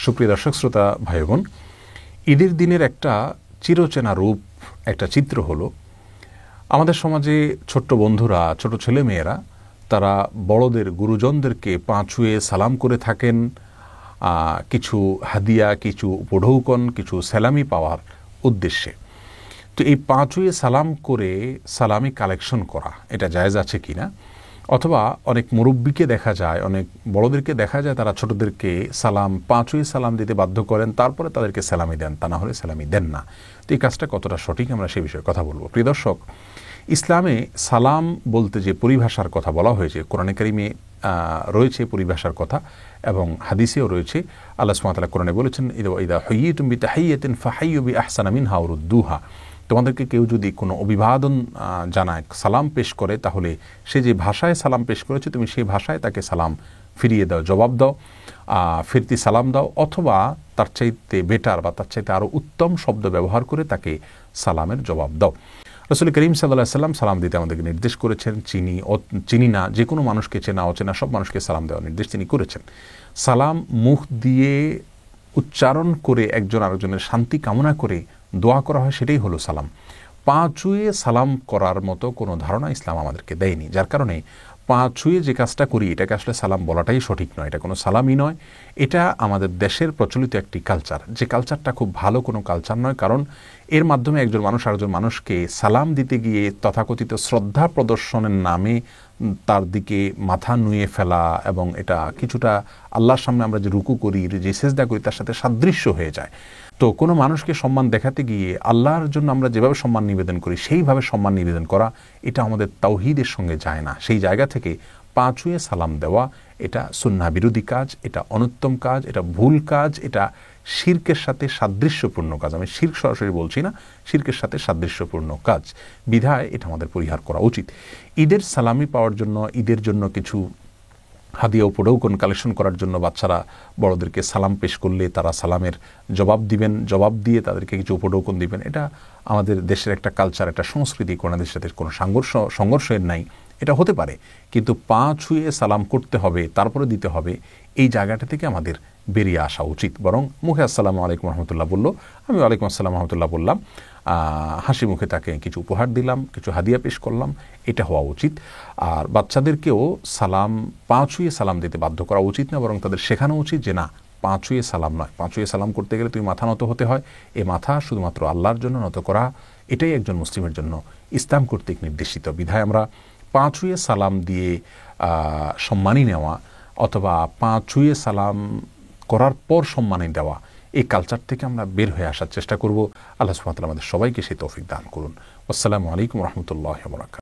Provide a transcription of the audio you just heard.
সুপ্রিয় দর্শক শ্রোতা ভাই বোন, ঈদের দিনের একটা চিরচেনা রূপ, একটা চিত্র হলো আমাদের সমাজে ছোট্ট বন্ধুরা, ছোট ছেলে মেয়েরা তারা বড়দের, গুরুজনদেরকে পা ছুঁয়ে সালাম করে থাকেন কিছু হাদিয়া, কিছু উপঢৌকন, কিছু সালামি পাওয়ার উদ্দেশ্যে। তো এই পা ছুঁয়ে সালাম করে সালামি কালেকশন করা এটা জায়েজ আছে কিনা, অথবা অনেক মুরব্বীকে দেখা যায়, অনেক বড়দেরকে দেখা যায় তারা ছোটদেরকে সালাম পা ছুঁয়ে সালাম দিতে বাধ্য করেন, তারপরে তাদেরকে সালামি দেন, তা না হলে সালামি দেন না। তো এই কাজটা কতটা সঠিক আমরা সেই বিষয়ে কথা বলবো। প্রিয় দর্শক, ইসলামে সালাম বলতে যে পরিভাষার কথা বলা হয়েছে, কোরআনে কারিমে রয়েছে পরিভাষার কথা এবং হাদিসেও রয়েছে। আল্লাহ সুবহানাহু ওয়া তাআলা কোরআনে বলেছেন, ইদা হুয়িতুম বিতাহিয়াতিন ফাহাইয়ু বিআহসানা মিনহা আও রুদ্দুহা। তোমাদেরকে কেউ যদি কোনো অভিবাদন জানায়, সালাম পেশ করে, তাহলে সে যে ভাষায় সালাম পেশ করেছে তুমি সেই ভাষায় তাকে সালাম ফিরিয়ে দাও, জবাব দাও, ফিরতি সালাম দাও, অথবা তার চাইতে বেটার বা তার চাইতে আরও উত্তম শব্দ ব্যবহার করে তাকে সালামের জবাব দাও। রাসূল করিম সাল্লাল্লাহু আলাইহি ওয়াসাল্লাম সালাম দিতে আমাদেরকে নির্দেশ করেছেন। চিনি না, যে কোনো মানুষকে, চেনা অচেনা সব মানুষকে সালাম দেওয়ার নির্দেশ তিনি করেছেন। সালাম মুখ দিয়ে উচ্চারণ করে একজন আরেকজনের শান্তি কামনা করে দোয়া করা হয়, সেটাই হলো সালাম। পা ছুঁয়ে সালাম করার মতো কোনো ধারণা ইসলাম আমাদেরকে দেয়নি, যার কারণে পা ছুঁয়ে যে কাজটা করি এটাকে আসলে সালাম বলাটাই সঠিক নয়, এটা কোনো সালামই নয়। এটা আমাদের দেশের প্রচলিত একটি কালচার, যে কালচারটা খুব ভালো কোনো কালচার নয়, কারণ এর মাধ্যমে একজন মানুষ আরেকজন মানুষকে সালাম দিতে গিয়ে তথাকথিত শ্রদ্ধা প্রদর্শনের নামে তার দিকে মাথা নুয়ে ফেলা, এবং এটা কিছুটা আল্লাহর সামনে আমরা যে রুকু করি, যে সেজদা করি, তার সাথে সাদৃশ্য হয়ে যায়। তো কোনো মানুষকে সম্মান দেখাতে গিয়ে আল্লাহর জন্য আমরা যেভাবে সম্মান নিবেদন করি সেইভাবে সম্মান নিবেদন করা, এটা আমাদের তাওহীদের সঙ্গে যায় না। সেই জায়গা থেকে পা ছুঁয়ে সালাম দেওয়া এটা সুন্নাহ বিরোধী কাজ, এটা অনুত্তম কাজ, এটা ভুল কাজ, এটা শিরকের সাথে সাদৃশ্যপূর্ণ কাজ। আমি শিরক সরাসরি বলছি না, শিরকের সাথে সাদৃশ্যপূর্ণ কাজ, বিধায় এটা আমাদের পরিহার করা উচিত। ঈদের সালামি পাওয়ার জন্য, ঈদের জন্য কিছু হাদিয়া উপঢৌকন কালেকশন করার জন্য বাচ্চারা বড়দেরকে সালাম পেশ করলে তারা সালামের জবাব দিবেন, জবাব দিয়ে তাদেরকে কিছু উপঢৌকন দিবেন, এটা আমাদের দেশের একটা কালচার, একটা সংস্কৃতি, কোনদের সাথে কোনো সংঘর্ষের নাই। এটা হতে পারে, কিন্তু পা ছুঁয়ে সালাম করতে হবে, তারপরে দিতে হবে, এই জায়গাটা থেকে আমাদের বেরিয়ে আসা উচিত। বরং মুখে আসসালামু আলাইকুম রহমতুল্লাহ বলল, আমি ওয়ালাইকুম আসসালাম রহমতুল্লাহ বললাম, হাসি মুখে তাকে কিছু উপহার দিলাম, কিছু হাদিয়া পেশ করলাম, এটা হওয়া উচিত। আর বাচ্চাদেরকেও সালাম পা ছুঁয়ে সালাম দিতে বাধ্য করা উচিত না, বরং তাদের শেখানো উচিত যে না, পা ছুঁয়ে সালাম নয়, পা ছুঁয়ে সালাম করতে গেলে তুমি মাথা নত হতে হয়, এ মাথা শুধুমাত্র আল্লাহর জন্য নত করা, এটাই একজন মুসলিমের জন্য ইসলাম কর্তৃক নির্দেশিত। বিধায় আমরা পা ছুঁয়ে সালাম দিয়ে সম্মানী নেওয়া, অথবা পা ছুঁয়ে সালাম করার পর সম্মানী দেওয়া, এই কালচার থেকে আমরা বের হয়ে আসার চেষ্টা করব। আল্লাহ সুবহানাহু ওয়া তাআলা আমাদের সবাইকে সেই তৌফিক দান করুন। আসসালামু আলাইকুম ওয়া রাহমাতুল্লাহি ওয়া বারাকাতুহু।